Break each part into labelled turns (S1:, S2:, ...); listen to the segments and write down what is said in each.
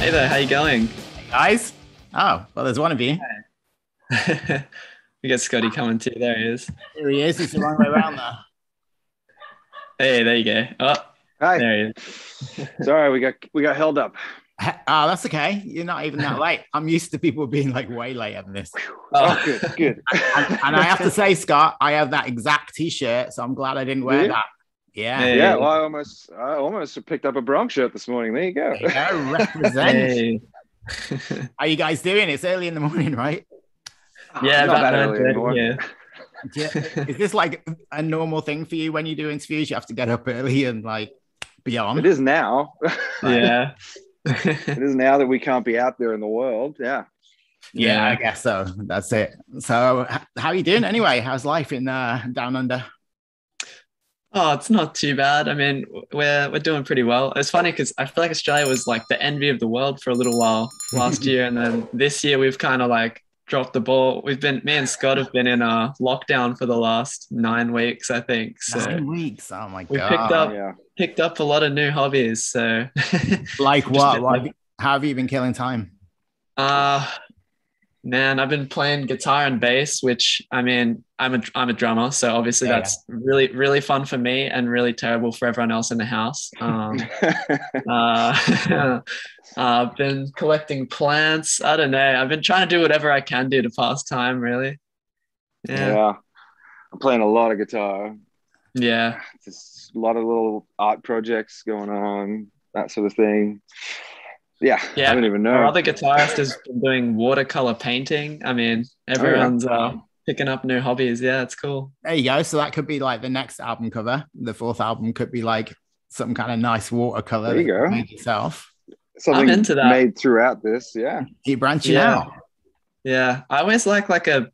S1: Hey there, how you going?
S2: Guys. Oh, well, there's one of you.
S1: We got Scotty coming too. There he is.
S2: Here he is. It's the wrong way around there.
S1: Hey, there you go. Oh,
S3: Hi.
S1: there he is.
S3: Sorry, we got held up.
S2: Oh, that's okay. You're not even that late. I'm used to people being like way later than this.
S3: Oh, good, good.
S2: And I have to say, Scott, I have that exact T-shirt, so I'm glad I didn't wear that. Yeah.
S1: Hey.
S3: Yeah, well, I almost picked up a Bronx shirt this morning. There you go.
S2: There you go. Represent.
S1: Hey.
S2: How you guys doing? It's early in the morning, right?
S1: Yeah,
S3: Not
S1: about
S3: that early
S1: 9:30,
S3: anymore.
S1: yeah.
S2: Is this like a normal thing for you when you do interviews? You have to get up early and like be on?
S3: It is now.
S1: Yeah.
S3: It is now that we can't be out there in the world. Yeah.
S2: Yeah, I guess so. That's it. So how are you doing anyway? How's life in down under?
S1: Oh, it's not too bad. I mean, we're doing pretty well. It's funny because I feel like Australia was like the envy of the world for a little while last year, and then this year we've kind of like dropped the ball. Me and Scott have been in a lockdown for the last 9 weeks, I think. So
S2: 9 weeks. Oh my
S1: we
S2: god.
S1: picked up a lot of new hobbies. So
S2: Like what? How have you been killing time?
S1: uh Man, I've been playing guitar and bass, which I mean, I'm a drummer, so obviously that's really really fun for me and really terrible for everyone else in the house. I've been collecting plants. I don't know. I've been trying to do whatever I can do to pass time, really. Yeah.
S3: Yeah. I'm playing a lot of guitar.
S1: Yeah.
S3: Just a lot of little art projects going on, that sort of thing. Yeah. I don't even know.
S1: Our other guitarist has been doing watercolor painting. I mean, everyone's picking up new hobbies. Yeah, it's cool.
S2: There you go. So that could be like the next album cover. The fourth album could be like some kind of nice watercolor
S3: There you go.
S2: made yourself.
S3: Something
S1: I'm into that.
S3: made throughout this. Yeah.
S2: Keep branching out.
S1: Yeah. I always like the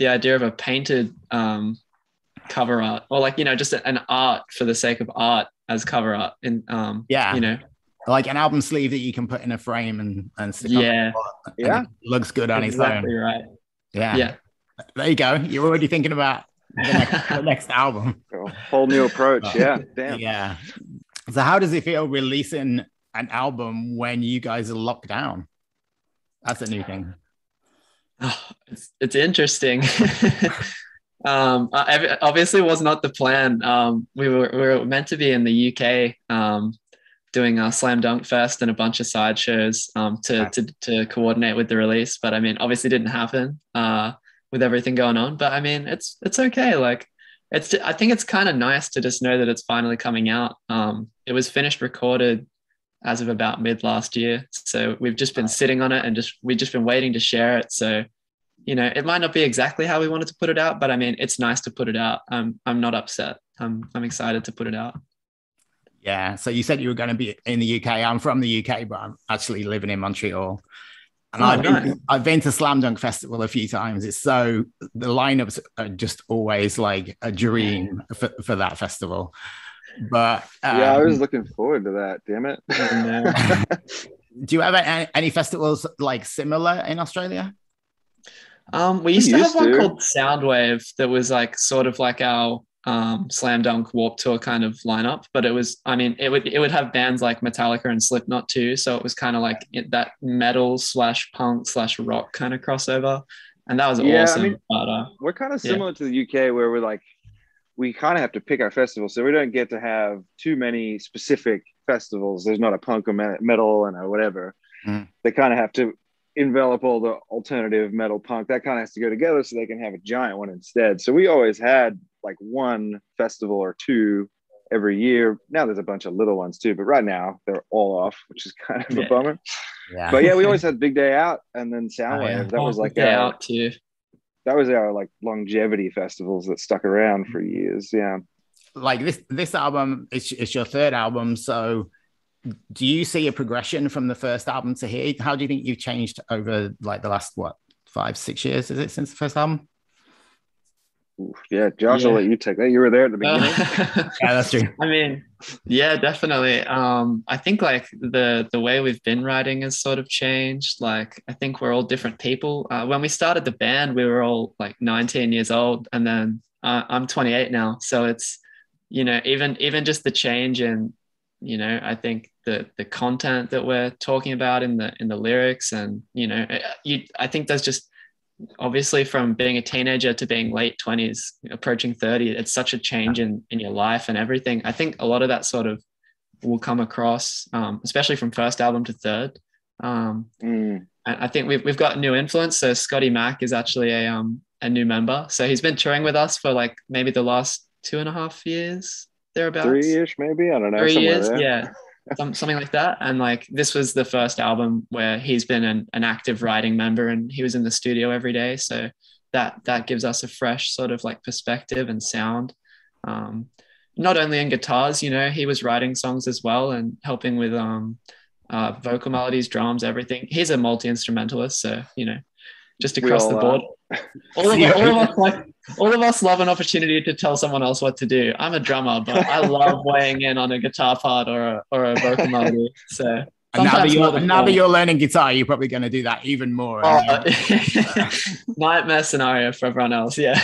S1: idea of a painted cover art, or like, just an art for the sake of art as cover art. And
S2: like an album sleeve that you can put in a frame and stick
S1: on.
S2: Yeah. Looks good on its own.
S1: Exactly right.
S2: Yeah. There you go. You're already thinking about the next album.
S3: A whole new approach. Yeah. Damn.
S2: Yeah. So how does it feel releasing an album when you guys are locked down? That's a new thing.
S1: Oh, it's interesting. Obviously was not the plan. We were meant to be in the UK doing a Slam Dunk Fest and a bunch of side shows to coordinate with the release, but I mean, obviously didn't happen with everything going on. But I mean, it's okay. Like, I think it's kind of nice to just know that it's finally coming out. It was finished recorded as of about mid last year, so we've just been sitting on it and we've just been waiting to share it. So it might not be exactly how we wanted to put it out, but I mean, it's nice to put it out. I'm not upset. I'm excited to put it out.
S2: Yeah. So you said you were going to be in the UK. I'm from the UK, but I'm actually living in Montreal. And I've been to Slam Dunk Festival a few times. The lineups are just always like a dream for that festival. But
S3: I was looking forward to that. Damn it.
S2: Do you have any festivals like similar in Australia?
S1: We used to have one called Soundwave that was like sort of like our Slam Dunk Warped Tour kind of lineup, but it would have bands like Metallica and Slipknot too, so it was kind of like that metal / punk / rock kind of crossover, and that was awesome. I mean, but,
S3: we're kind of similar to the UK, where we kind of have to pick our festivals, so we don't get to have too many specific festivals. There's not a punk or metal and a whatever. They kind of have to envelop all the alternative metal punk. That kind of has to go together so they can have a giant one instead. So we always had like one festival or two every year. Now there's a bunch of little ones too, but right now they're all off, which is kind of a bummer. Yeah. But we always had Big Day Out and then Soundwave. That was like
S1: out too.
S3: That was our like longevity festivals that stuck around for years. Yeah.
S2: Like this album, it's your third album. So do you see a progression from the first album to here? How do you think you've changed over like the last 5-6 years? Is it since the first album?
S3: Yeah, Josh, I'll let you take that. You were there at the beginning.
S2: Yeah, that's true.
S1: I mean, yeah, definitely. I think like the way we've been writing has sort of changed. Like, I think we're all different people. When we started the band, we were all like 19 years old, and then I'm 28 now. So it's, even just the change in you know, I think the content that we're talking about in the lyrics, and you know, I think there's just, obviously from being a teenager to being late 20s approaching 30, it's such a change in your life and everything. I think a lot of that sort of will come across, especially from first album to third. And I think we've got new influence. So Scotty Mack is actually a new member, so he's been touring with us for like maybe the last 2.5 years, thereabouts.
S3: 3-ish maybe, I don't know,
S1: 3 years,
S3: there.
S1: yeah. Something like that. And like this was the first album where he's been an active writing member, and he was in the studio every day, so that gives us a fresh sort of like perspective and sound, not only in guitars, you know, he was writing songs as well and helping with vocal melodies, drums, everything. He's a multi-instrumentalist, so you know, just across the board. All of us love an opportunity to tell someone else what to do. I'm a drummer, but I love weighing in on a guitar part or a vocal melody. So
S2: now that you're learning guitar, you're probably going to do that even more.
S1: Nightmare scenario for everyone else. Yeah,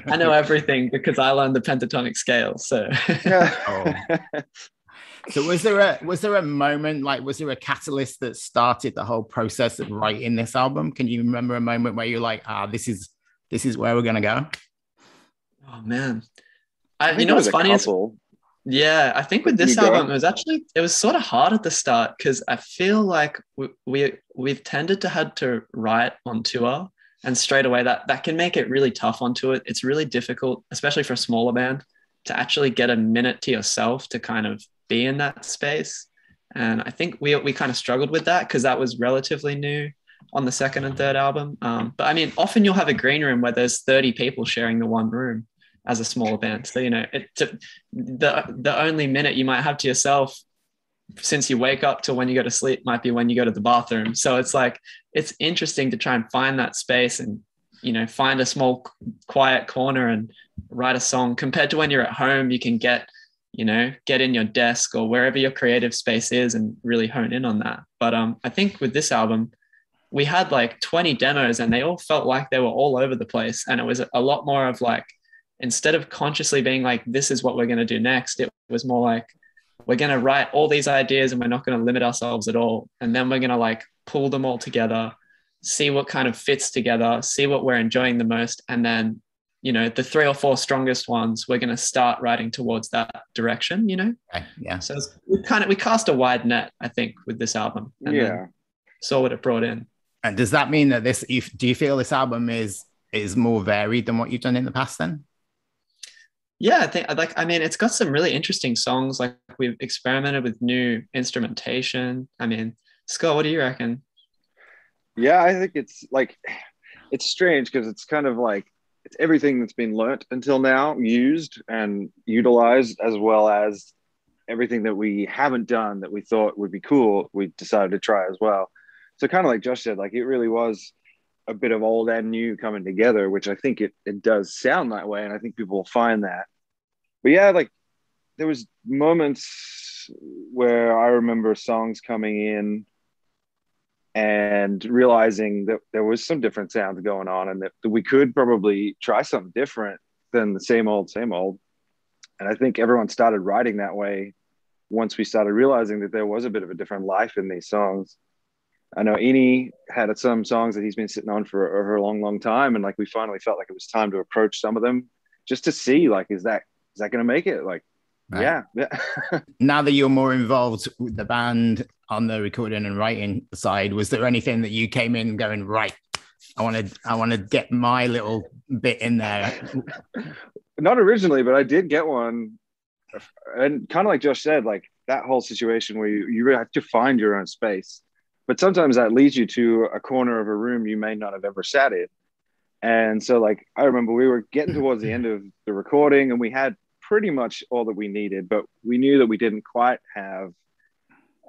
S1: I know everything because I learned the pentatonic scale. So.
S2: So was there a moment, like, was there a catalyst that started the whole process of writing this album? Can you remember a moment where you're like, this is where we're gonna go?
S1: Oh man, you know what's funny is, yeah, I think with this album it was sort of hard at the start because I feel like we've tended to had to write on tour, and straight away that can make it really tough on tour. It's really difficult, especially for a smaller band, to actually get a minute to yourself to kind of be in that space. And I think we kind of struggled with that because that was relatively new on the second and third album. But I mean, often you'll have a green room where there's 30 people sharing the one room as a smaller band. So, you know, the only minute you might have to yourself since you wake up to when you go to sleep might be when you go to the bathroom. So it's like, it's interesting to try and find that space and, you know, find a small quiet corner and write a song, compared to when you're at home, you can get in your desk or wherever your creative space is and really hone in on that. But I think with this album, we had like 20 demos and they all felt like they were all over the place. And it was a lot more of like, instead of consciously being like, this is what we're going to do next, it was more like, we're going to write all these ideas and we're not going to limit ourselves at all. And then we're going to like pull them all together, see what kind of fits together, see what we're enjoying the most. And then, you know, the 3 or 4 strongest ones, we're going to start writing towards that direction, you know?
S2: Okay, yeah.
S1: So we cast a wide net, I think, with this album, and then saw what it brought in.
S2: And does that mean that do you feel this album is more varied than what you've done in the past then?
S1: Yeah, I think, I mean, it's got some really interesting songs. Like, we've experimented with new instrumentation. I mean, Scott, what do you reckon?
S3: Yeah, I think it's strange because it's kind of like, it's everything that's been learnt until now, used and utilized, as well as everything that we haven't done that we thought would be cool, we decided to try as well. So kind of like Josh said, like, it really was a bit of old and new coming together, which I think it does sound that way. And I think people will find that. But yeah, like, there was moments where I remember songs coming in and realizing that there was some different sounds going on and that we could probably try something different than the same old. And I think everyone started writing that way once we started realizing that there was a bit of a different life in these songs. I know Eni had some songs that he's been sitting on for a long, long time. And like, we finally felt like it was time to approach some of them just to see, like, is that going to make it? Like, right. Yeah.
S2: Now that you're more involved with the band on the recording and writing side, was there anything that you came in going, right, I want to get my little bit in there?
S3: Not originally, but I did get one. And kind of like Josh said, like, that whole situation where you really have to find your own space. But sometimes that leads you to a corner of a room you may not have ever sat in. And so, like, I remember we were getting towards the end of the recording and we had pretty much all that we needed, but we knew that we didn't quite have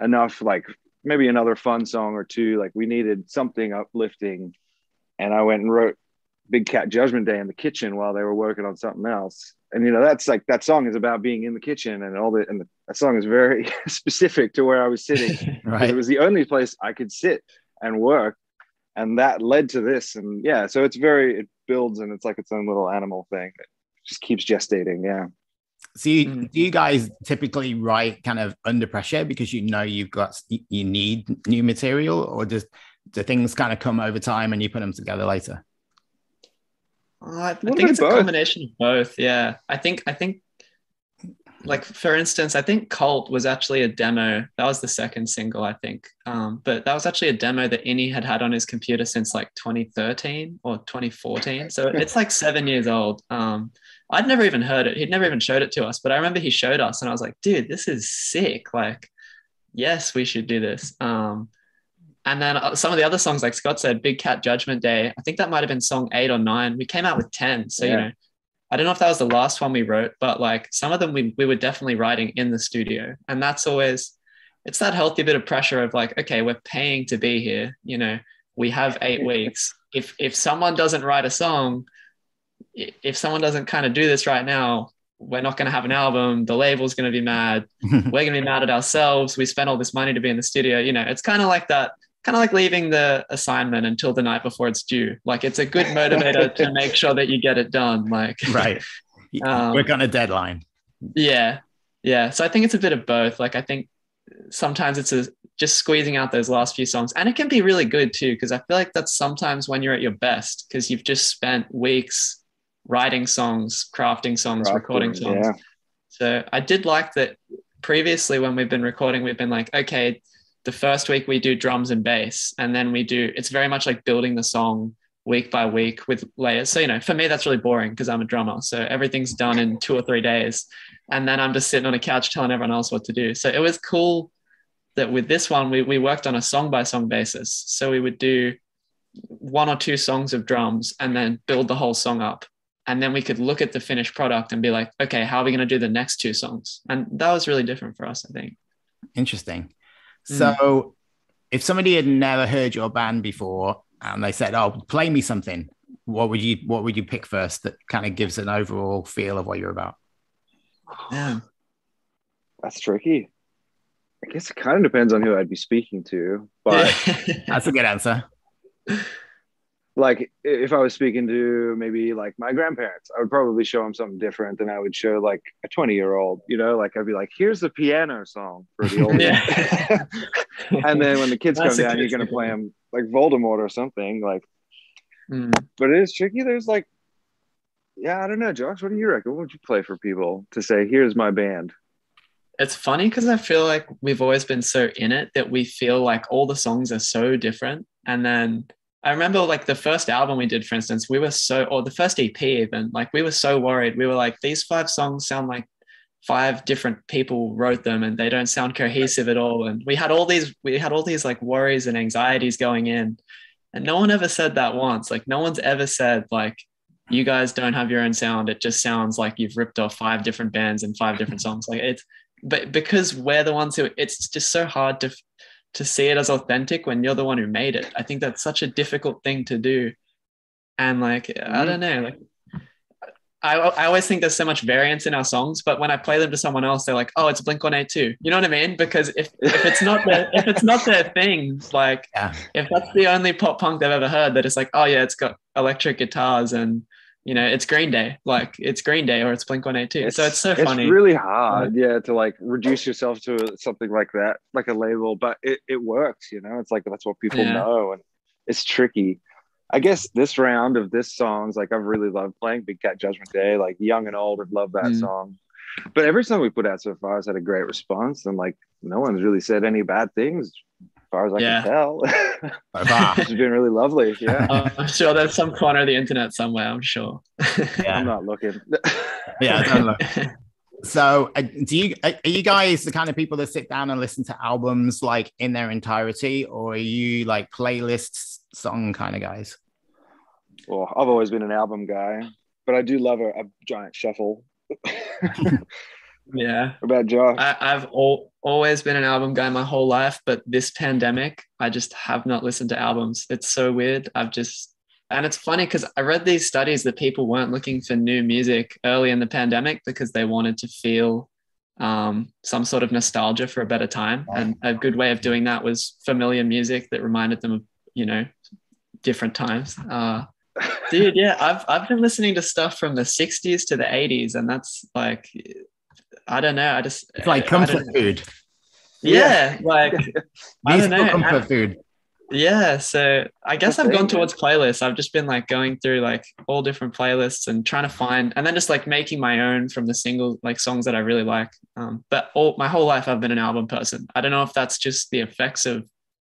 S3: enough, like maybe another fun song or two. Like, we needed something uplifting. And I went and wrote Big Cat Judgment Day in the kitchen while they were working on something else. And, you know, that's like, that song is about being in the kitchen and that song is very specific to where I was sitting. Right. It was the only place I could sit and work. And that led to this. And yeah, so it builds and it's like its own little animal thing that just keeps gestating. Yeah.
S2: So do you guys typically write kind of under pressure because you need new material, or do things kind of come over time and you put them together later?
S1: I think it's a combination of both. Yeah, I think like, for instance, I think Cult was actually a demo. That was the second single, I think. But that was actually a demo that Innie had on his computer since like 2013 or 2014. So it's like 7 years old. I'd never even heard it. He'd never even showed it to us. But I remember he showed us and I was like, dude, this is sick. Like, yes, we should do this. And then some of the other songs, like Scott said, Big Cat Judgment Day, I think that might have been song 8 or 9. We came out with 10. So, you know, I don't know if that was the last one we wrote, but like some of them we were definitely writing in the studio. And that's always, it's that healthy bit of pressure of like, okay, we're paying to be here. You know, we have 8 weeks. If someone doesn't write a song, if someone doesn't kind of do this right now, we're not going to have an album. The label's going to be mad. We're going to be mad at ourselves. We spent all this money to be in the studio. You know, it's kind of like that. Kind of like leaving the assignment until the night before it's due. Like, it's a good motivator to make sure that you get it done. Like,
S2: right. Work on a deadline.
S1: Yeah. Yeah. So I think it's a bit of both. Like, I think sometimes it's just squeezing out those last few songs, and it can be really good too. Cause I feel like that's sometimes when you're at your best, cause you've just spent weeks writing songs, crafting songs, recording songs. Yeah. So I did like that previously when we've been recording, we've been like, okay, the first week we do drums and bass, and then it's very much like building the song week by week with layers. So, you know, for me, that's really boring because I'm a drummer. So everything's done in 2 or 3 days. And then I'm just sitting on a couch telling everyone else what to do. So it was cool that with this one, we worked on a song by song basis. So we would do 1 or 2 songs of drums and then build the whole song up. And then we could look at the finished product and be like, okay, how are we going to do the next 2 songs? And that was really different for us, I think.
S2: Interesting. So if somebody had never heard your band before and they said, oh, play me something, what would you pick first that kind of gives an overall feel of what you're about?
S1: Yeah,
S3: that's tricky. I guess it kind of depends on who I'd be speaking to, but
S2: that's a good answer.
S3: Like, if I was speaking to maybe like my grandparents, I would probably show them something different than I would show like a 20-year-old, you know, like I'd be like, here's the piano song for the old and then when the kids come down, you're going to play them like Voldemort or something like, but it is tricky. There's like, I don't know, Josh, what do you reckon? What would you play for people to say, here's my band?
S1: It's funny because I feel like we've always been so in it that we feel like all the songs are so different. And then I remember like the first album we did, for instance, or the first EP even, like we were so worried. We were like, these 5 songs sound like 5 different people wrote them and they don't sound cohesive at all. And we had all these like worries and anxieties going in, and no one ever said that once. Like, no one's ever said like, you guys don't have your own sound. It just sounds like you've ripped off 5 different bands and 5 different songs. Like, but because we're the ones who, it's just so hard to see it as authentic when you're the one who made it. I think that's such a difficult thing to do. And like, I don't know, like I always think there's so much variance in our songs, but when I play them to someone else, they're like, oh, it's Blink-182. You know what I mean? Because if it's not their thing, like if that's the only pop punk they've ever heard, that it's like, oh yeah, it's got electric guitars and, you know, it's Green Day, like it's Green Day or it's Blink-182. So it's so funny.
S3: It's really hard, to like reduce yourself to something like that, like a label, but it works, you know. It's like that's what people know, and it's tricky. I guess this round of this songs, like I've really loved playing Big Cat Judgment Day. Like young and old have loved that song. But every song we put out so far has had a great response, and like no one's really said any bad things as far as I can tell. It's been really lovely. Yeah.
S1: I'm sure there's some corner of the internet somewhere, I'm sure.
S3: I'm not looking.
S2: Don't look. So are you guys the kind of people that sit down and listen to albums like in their entirety, or are you like playlists song kind of guys?
S3: Well, I've always been an album guy, but I do love a giant shuffle.
S1: Yeah.
S3: What about Josh?
S1: I've always been an album guy my whole life, but this pandemic, I just have not listened to albums. It's so weird. And it's funny because I read these studies that people weren't looking for new music early in the pandemic because they wanted to feel some sort of nostalgia for a better time. And a good way of doing that was familiar music that reminded them of, you know, different times. Dude, yeah, I've been listening to stuff from the 60s to the 80s, and that's like, I don't know.
S2: It's like
S1: I don't
S2: comfort
S1: know.
S2: food.
S1: Yeah, like I don't
S2: Musical
S1: know.
S2: comfort food.
S1: Yeah, so I guess
S3: That's the
S1: I've gone
S3: thing, man.
S1: towards playlists. I've just been like going through like all different playlists and trying to find, and then just like making my own from the single like songs that I really like. But all my whole life I've been an album person. I don't know if that's just the effects of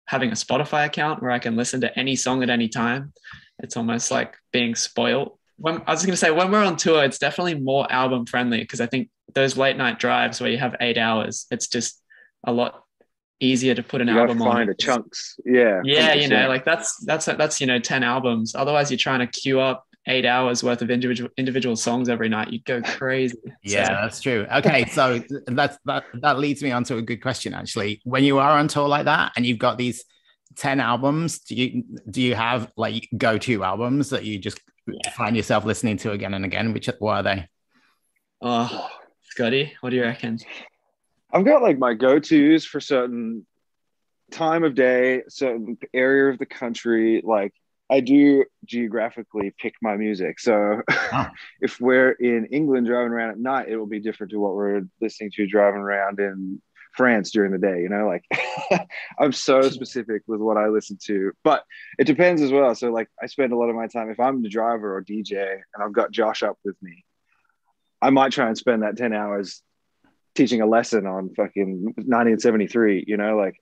S1: having a Spotify account where I can listen to any song at any time. It's almost like being spoiled. When I was going to say when we're on tour, it's definitely more album friendly because I think those late night drives where you have 8 hours, it's just a lot easier to put an
S3: You gotta
S1: album on.
S3: find the chunks. Yeah,
S1: Yeah,
S3: 100%.
S1: like that's 10 albums. Otherwise, you're trying to queue up 8 hours worth of individual songs every night. You'd go crazy.
S2: Yeah,
S1: So
S2: that's true. Okay, so that leads me on to a good question actually. When you are on tour like that and you've got these 10 albums, do you have like go-to albums that you just find yourself listening to again and again? What are they?
S1: oh, Scotty, what do you reckon?
S3: I've got like my go-tos for certain time of day, certain area of the country. Like I do geographically pick my music. So
S2: Oh,
S3: if we're in England driving around at night, it will be different to what we're listening to driving around in France during the day, you know, like I'm so specific with what I listen to, but it depends as well. So like I spend a lot of my time, if I'm the driver or DJ and I've got Josh up with me, I might try and spend that 10 hours teaching a lesson on fucking 1973, you know, like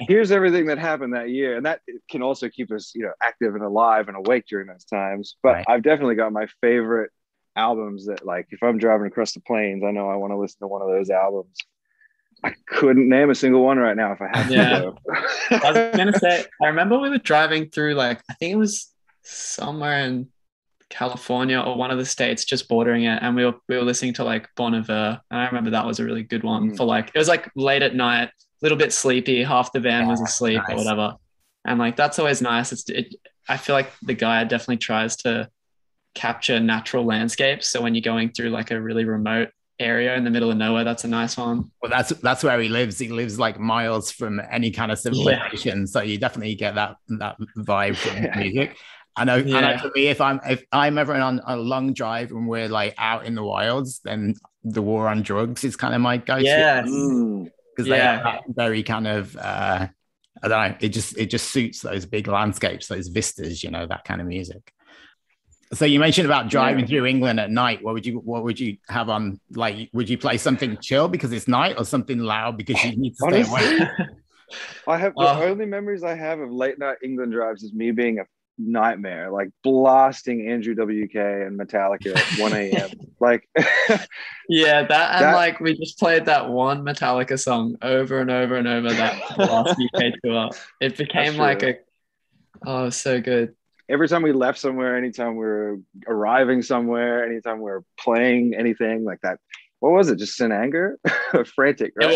S3: here's everything that happened that year. And that can also keep us, you know, active and alive and awake during those times. But
S2: right.
S3: I've definitely got my favorite albums that, like, if I'm driving across the plains, I know I want to listen to one of those albums. I couldn't name a single one right now if I had to go.
S1: I was gonna say, I remember we were driving through like I think it was somewhere in California or one of the states just bordering it, and we were listening to like Bon Iver, and I remember that was a really good one for like it was like late at night, a little bit sleepy, half the van was asleep or
S2: Nice.
S1: whatever, and like that's always nice. I feel like the guy definitely tries to capture natural landscapes, so when you're going through like a really remote area in the middle of nowhere, that's a nice one.
S2: Well, that's where he lives. He lives like miles from any kind of civilization, so you definitely get that vibe from music. I know for me, if I'm ever on a long drive and we're like out in the wilds, then the war on drugs is kind of my go-to.
S1: Yes.
S2: Because they have that very kind of I don't know, it just suits those big landscapes, those vistas, you know, that kind of music. So you mentioned about driving through England at night. What would you have on? Like, would you play something chill because it's night, or something loud because you need to stay awake?
S3: I have the only memories I have of late night England drives is me being a nightmare, like blasting Andrew WK and Metallica at 1 a.m. Like,
S1: yeah, that like we just played that one Metallica song over and over and over that last UK tour. It became like so good.
S3: Every time we left somewhere, anytime we were arriving somewhere, anytime we were playing anything like that. What was it? Just in anger? Frantic, right?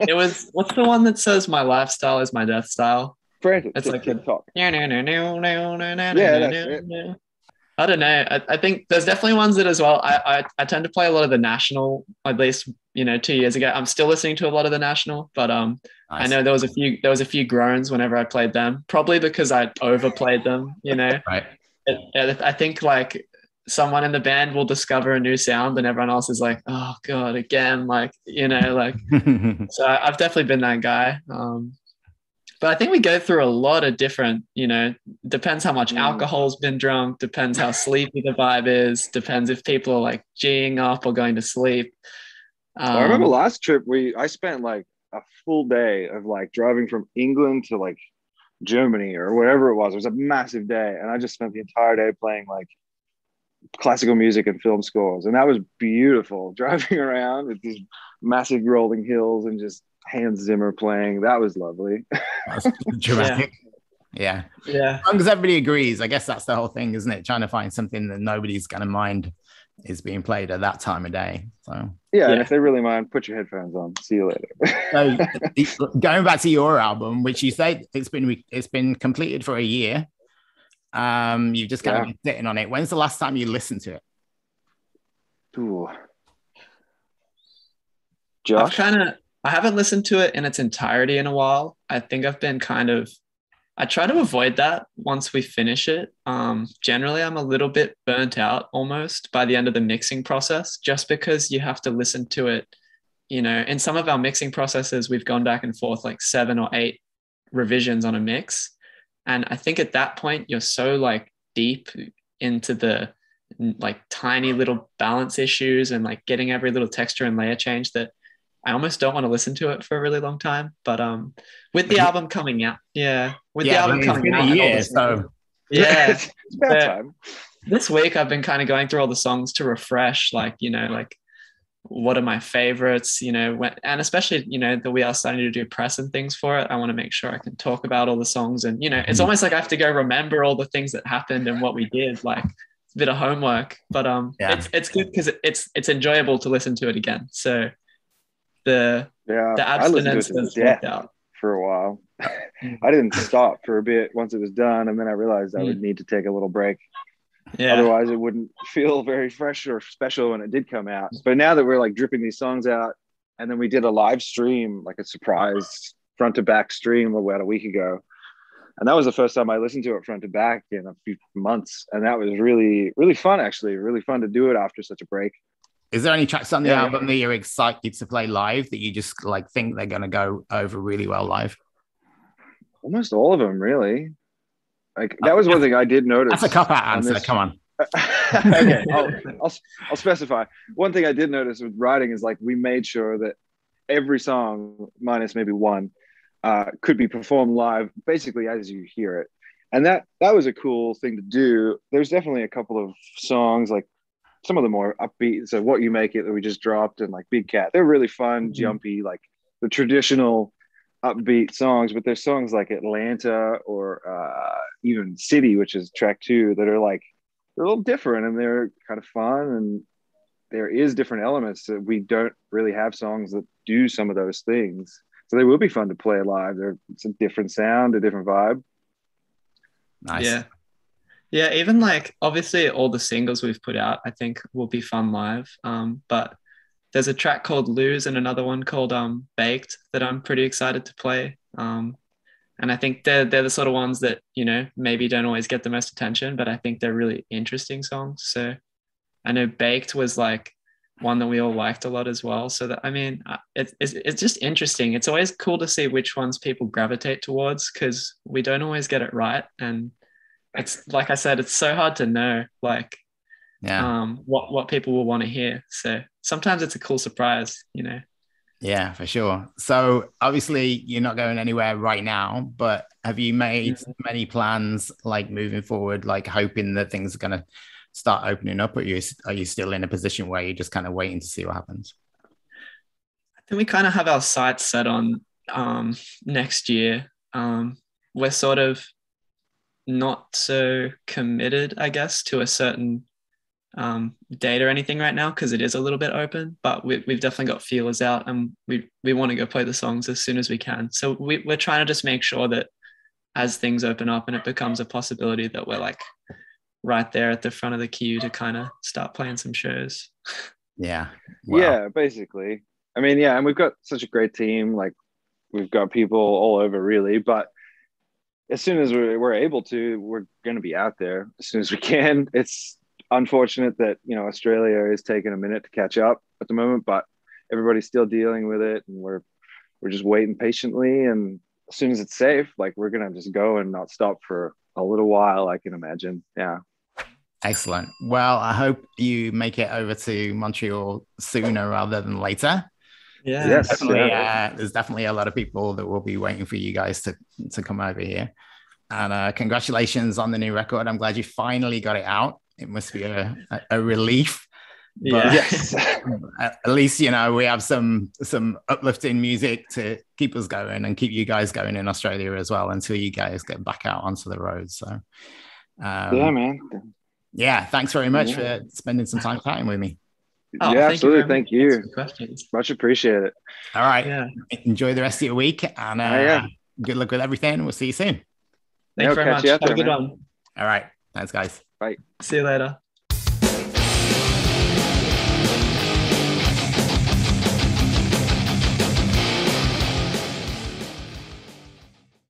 S1: It was what's the one that says my lifestyle is my death style?
S3: Frantic.
S1: It's like
S3: TikTok.
S1: Yeah,
S3: that's it.
S1: I don't know. I think there's definitely ones that as well. I tend to play a lot of the National, at least 2 years ago. I'm still listening to a lot of the National, but nice. I know there was a few groans whenever I played them, probably because I overplayed them.
S2: Right.
S1: I think like someone in the band will discover a new sound, and everyone else is like, "Oh God, again!" Like So I've definitely been that guy. But I think we go through a lot of different, depends how much alcohol's been drunk, depends how sleepy the vibe is, depends if people are like G'ing up or going to sleep.
S3: I remember last trip I spent like a full day of like driving from England to like Germany or wherever it was. It was a massive day. And I just spent the entire day playing like classical music and film scores. And that was beautiful, driving around with these massive rolling hills and just Hans Zimmer playing. That was lovely.
S2: That's dramatic. Yeah. As long as everybody agrees, I guess that's the whole thing, isn't it? Trying to find something that nobody's going to mind is being played at that time of day. So
S3: yeah, and if they really mind, put your headphones on. See you later.
S2: So going back to your album, which you say it's been completed for a year. You've just kind of been sitting on it. When's the last time you listened to it?
S3: Ooh. Josh?
S1: I haven't listened to it in its entirety in a while. I think I've been I try to avoid that once we finish it. Generally, I'm a little bit burnt out almost by the end of the mixing process, just because you have to listen to it. You know, in some of our mixing processes, we've gone back and forth like 7 or 8 revisions on a mix. And I think at that point, you're so like deep into the like tiny little balance issues and like getting every little texture and layer change that I almost don't want to listen to it for a really long time. But with the album coming out, with the album coming out,
S3: it's about time.
S1: This week I've been kind of going through all the songs to refresh, like, you know, like what are my favorites, you know, and especially, you know, that we are starting to do press and things for it. I want to make sure I can talk about all the songs, and, you know, it's almost like I have to go remember all the things that happened and what we did. Like, it's a bit of homework, but it's good because it's enjoyable to listen to it again. So the abstinence has worked out
S3: for a while. I didn't stop for a bit once it was done, and then I realized I would need to take a little break. Otherwise it wouldn't feel very fresh or special when it did come out. But now that we're like dripping these songs out, and then we did a live stream, like a surprise front to back stream about a week ago, and that was the first time I listened to it front to back in a few months, and that was really, really fun. Actually, really fun to do it after such a break.
S2: Is there any tracks on the album that you're excited to play live that you just like think they're going to go over really well live?
S3: Almost all of them, really. Like, that was one thing I did notice.
S2: That's a cop-out answer. Come on.
S3: Okay, I'll specify. One thing I did notice with writing is like we made sure that every song, minus maybe one, could be performed live, basically as you hear it, and that was a cool thing to do. There's definitely a couple of songs, like some of the more upbeat, so What You Make It that we just dropped, and like Big Cat. They're really fun, jumpy, like the traditional upbeat songs. But there's songs like Atlanta or even City, which is track 2, that are like, they're a little different and they're kind of fun, and there is different elements that we don't really have songs that do some of those things, so they will be fun to play live. It's a different sound, a different vibe.
S2: Nice.
S1: Yeah, even like obviously all the singles we've put out I think will be fun live, but there's a track called Lose and another one called Baked that I'm pretty excited to play. And I think they're the sort of ones that, you know, maybe don't always get the most attention, but I think they're really interesting songs. So I know Baked was like one that we all liked a lot as well. So that, I mean, it's just interesting. It's always cool to see which ones people gravitate towards, because we don't always get it right. And it's like I said, it's so hard to know like what people will want to hear. So sometimes it's a cool surprise, you know.
S2: Yeah, for sure. So obviously you're not going anywhere right now, but have you made many plans like moving forward, like hoping that things are going to start opening up? Or are you still in a position where you're just kind of waiting to see what happens?
S1: I think we kind of have our sights set on next year. We're sort of not so committed, I guess, to a certain date or anything right now, because it is a little bit open, but we've definitely got feelers out, and we want to go play the songs as soon as we can. So we're trying to just make sure that as things open up and it becomes a possibility, that we're like right there at the front of the queue to kind of start playing some shows.
S2: Yeah.
S3: Wow. Yeah, basically. I mean, yeah, and we've got such a great team. Like, we've got people all over, really, but as soon as we're able to, we're going to be out there as soon as we can. It's unfortunate that, you know, Australia is taking a minute to catch up at the moment, but everybody's still dealing with it, and we're just waiting patiently. And as soon as it's safe, like, we're gonna just go and not stop for a little while, I can imagine. Yeah.
S2: Excellent. Well, I hope you make it over to Montreal sooner rather than later.
S1: Yeah,
S2: yes, definitely. There's definitely a lot of people that will be waiting for you guys to come over here. And congratulations on the new record. I'm glad you finally got it out. It must be a relief. But
S3: yes.
S2: At least, you know, we have some uplifting music to keep us going and keep you guys going in Australia as well until you guys get back out onto the road. So
S3: yeah, man.
S2: Yeah, thanks very much for spending some time chatting with me.
S3: Oh, yeah, absolutely. Thank you. Much appreciated.
S2: All right. Yeah. Enjoy the rest of your week, and good luck with everything. We'll see you soon.
S1: Thanks very much. Have a good one.
S2: All right. Thanks, guys.
S3: Bye.
S1: See you later.